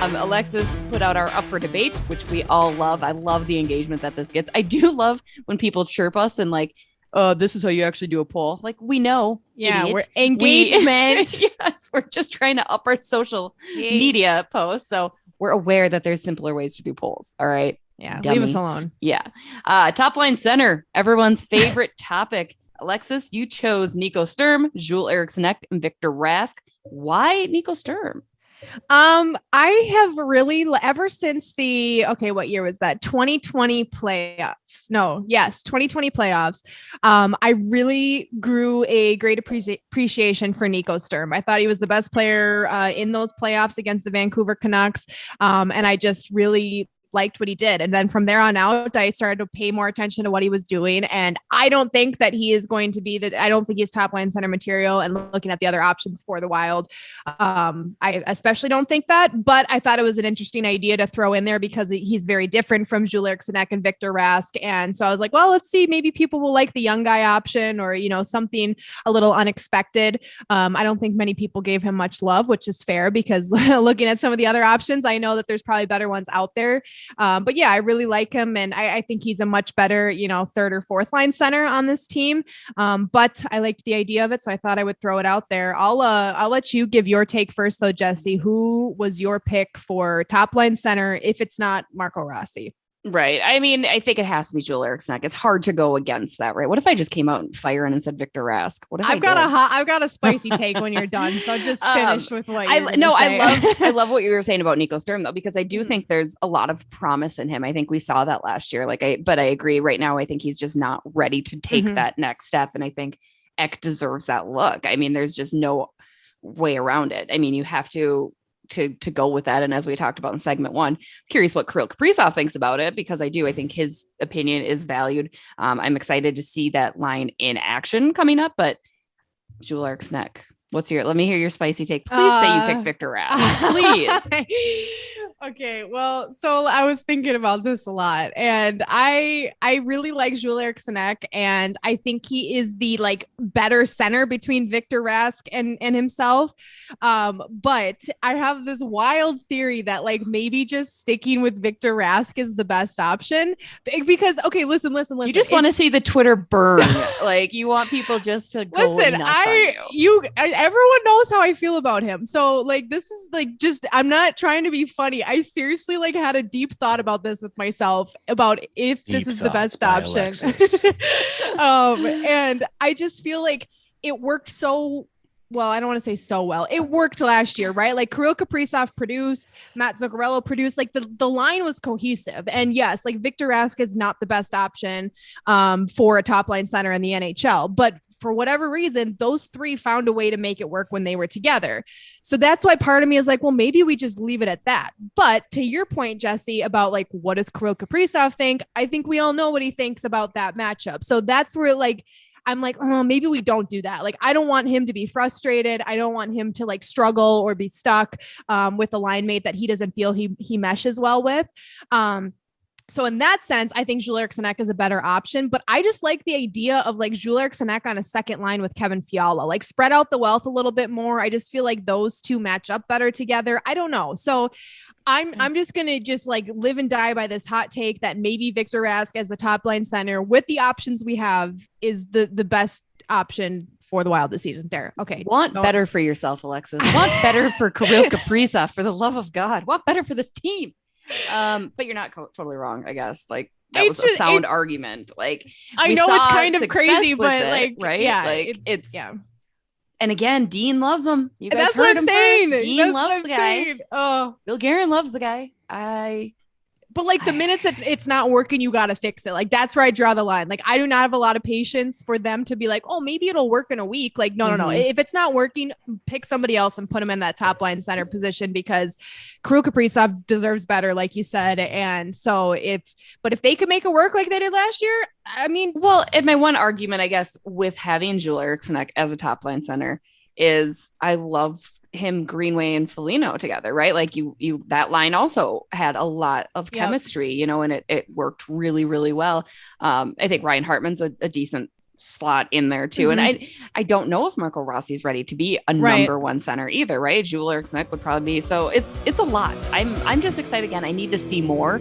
Alexis put out our Up for Debate, which we all love. I love the engagement that this gets. I do love when people chirp us and like, this is how you actually do a poll. Like, we know. Yeah, idiot. we're engagement. Yes, we're just trying to up our social media posts. So we're aware that there's simpler ways to do polls. All right. Yeah, Dummy. leave us alone. Yeah. Top line center, everyone's favorite topic. Alexis, you chose Nico Sturm, Joel Eriksson Ek, and Victor Rask. Why Nico Sturm? I have really, ever since what year was that? 2020 playoffs. No, yes, 2020 playoffs. I really grew a great appreciation for Nico Sturm. I thought he was the best player in those playoffs against the Vancouver Canucks. And I just really liked what he did. And then from there on out, I started to pay more attention to what he was doing. And I don't think that he is going to be I don't think he's top line center material. And looking at the other options for the Wild, I especially don't think that, but I thought it was an interesting idea to throw in there because he's very different from Joel Eriksson Ek and Victor Rask. And so I was like, well, let's see, maybe people will like the young guy option or, something a little unexpected. I don't think many people gave him much love, which is fair because looking at some of the other options, I know that there's probably better ones out there. But yeah, I really like him. And I think he's a much better, third or fourth line center on this team. But I liked the idea of it. So I thought I would throw it out there. I'll let you give your take first though, Jesse. Who was your pick for top line center if it's not Marco Rossi? Right. I mean, I think it has to be Joel Eriksson Ek. It's hard to go against that, right? What if I just came out and firing and said Victor Rask? What if I've got a spicy take when you're done. So just finish with what you're say. I love what you were saying about Nico Sturm though, because I do think there's a lot of promise in him. I think we saw that last year. But I agree right now. I think he's just not ready to take that next step. And I think Ek deserves that look. I mean, there's just no way around it. I mean, you have to go with that. And as we talked about in segment one, curious what Kirill Kaprizov thinks about it, because I think his opinion is valued. I'm excited to see that line in action coming up, but Joel Eriksson Ek, let me hear your spicy take. Please say you pick Victor Rask, please. Okay. Well, so I was thinking about this a lot and I really like Joel Eriksson Ek and I think he is the better center between Victor Rask and himself. But I have this wild theory that maybe just sticking with Victor Rask is the best option because, okay, listen. You just want to see the Twitter burn. You want people just to go listen, nuts on you. Everyone knows how I feel about him. So this is I'm not trying to be funny. I seriously had a deep thought about this with myself about if this is the best option. And I just feel like it worked so well. I don't want to say so well. It worked last year, right? Kirill Kaprizov produced, Matt Zuccarello produced, the line was cohesive. And yes, Victor Rask is not the best option for a top line center in the NHL, but for whatever reason, those three found a way to make it work when they were together. So that's why part of me is well, maybe we just leave it at that. But to your point, Jesse, about what does Kirill Kaprizov think? I think we all know what he thinks about that matchup. So that's where I'm oh, maybe we don't do that. I don't want him to be frustrated. I don't want him to struggle or be stuck with a line mate that he doesn't feel he meshes well with. So in that sense, I think Joel Eriksson Ek is a better option, but I just like the idea of Joel Eriksson Ek on a second line with Kevin Fiala, spread out the wealth a little bit more. I just feel like those two match up better together. I don't know. So I'm just going to live and die by this hot take that maybe Victor Rask as the top line center with the options we have is the best option for the Wild this season. There. Okay. Want better for yourself, Alexis. Want better for Kirill Kaprizov, for the love of God. Want better for this team. But you're not totally wrong, I guess. That was a sound argument. I know it's kind of crazy, but right? Yeah, it's yeah. And again, Dean loves him. You guys that's heard what I'm him saying. First. Dean loves the guy. Oh, Bill Guerin loves the guy. But the minutes that it's not working, you got to fix it. That's where I draw the line. I do not have a lot of patience for them to be oh, maybe it'll work in a week. No. If it's not working, pick somebody else and put him in that top line center position because Kirill Kaprizov deserves better, like you said. And so if they could make it work like they did last year, I mean, well, and my one argument, I guess, with having Joel Eriksson Ek as a top line center is I love him, Greenway and Foligno together, right? You that line also had a lot of chemistry, and it worked really, really well. I think Ryan Hartman's a decent slot in there too. And I don't know if Marco Rossi's ready to be a number one center either, right? Joel Eriksson Ek would probably be. So it's a lot. I'm just excited again. I need to see more.